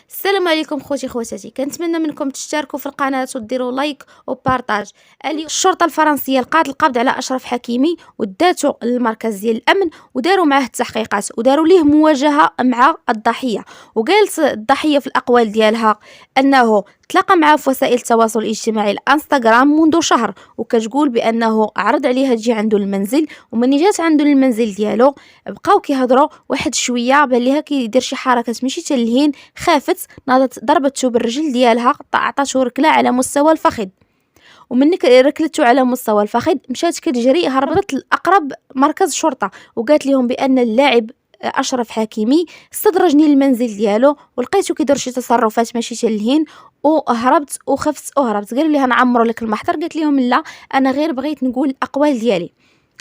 السلام عليكم خوتي خواتاتي، كنتمنى منكم تشتركوا في القناه وديروا لايك وبارطاج. اليوم الشرطه الفرنسيه لقات القبض على اشرف حكيمي وداتو للمركز ديال الامن وداروا معاه التحقيقات وداروا ليه مواجهه مع الضحيه. وقالت الضحيه في الاقوال ديالها انه تلاقى معاه في وسائل التواصل الاجتماعي الانستغرام منذ شهر، وكتقول بانه عرض عليها تجي عنده المنزل، ومن جات عنده المنزل ديالو بقاو كيهضروا واحد شويه، بان ليها كيدير شي حركات ماشي تلهين، خافت ناضت ضربته بالرجل ديالها، عطاتو ركله على مستوى الفخذ، ومنك ركلته على مستوى الفخذ مشات كتجري هربت لاقرب مركز شرطه، وقالت لهم بان اللاعب اشرف حكيمي استدرجني للمنزل ديالو ولقيتو كيدير شي تصرفات ماشي تلهين، وهربت وخفت وهربت. قالوا لي نعمروا لك المحضر، قالت لهم لا، انا غير بغيت نقول الاقوال ديالي.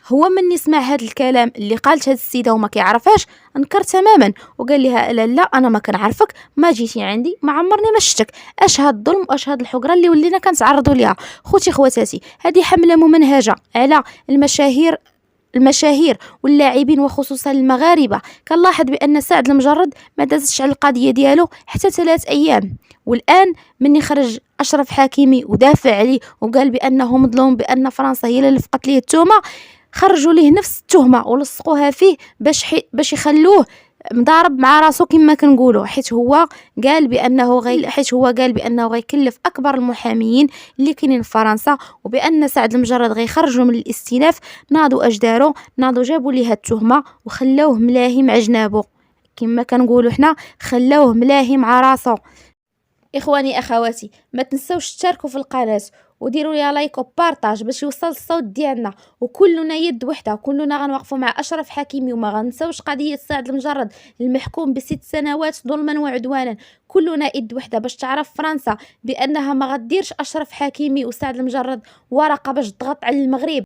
هو من يسمع هذا الكلام اللي قالت هذه السيده وما كيعرفهاش انكر تماما، وقال لها لا انا ما كنعرفك، ما جيتي عندي، ما عمرني ما شفتك، اش هاد الظلم واش هاد الحقره اللي ولينا كنتعرضوا ليها. خوتي خواتاتي، هذه حمله ممنهجه على المشاهير واللاعبين وخصوصا المغاربه. كنلاحظ بان سعد المجرد ما دازش على القضيه ديالو حتى 3 ايام، والان مني خرج اشرف حكيمي ودافع عليه وقال بانه مظلوم، بان فرنسا هي اللي لفقت ليه التهمه، خرجوا ليه نفس التهمه ولصقوها فيه باش يخلوه مضارب مع راسو كما كنقولوا، حيت هو قال بانه غيكلف اكبر المحاميين اللي كاينين في فرنسا، وبان سعد المجرد غيخرجوا من الاستئناف. ناضوا اجدارو، ناضوا جابوا ليه التهمه وخلاوه ملاهي مع جنابه، كما كنقولوا حنا خلاوه ملاهي مع راسو. اخواني اخواتي، ما تنسوش تشاركوا في القناه وديروا لي لايك وبارطاج باش يوصل الصوت ديالنا، وكلنا يد وحده، كلنا غنوقفوا مع اشرف حكيمي، وما غنساوش قضيه سعد المجرد المحكوم ب6 سنوات ظلما وعدوانا. كلنا يد وحده باش تعرف فرنسا بانها ما غديرش اشرف حكيمي وسعد المجرد ورقه باش تضغط على المغرب.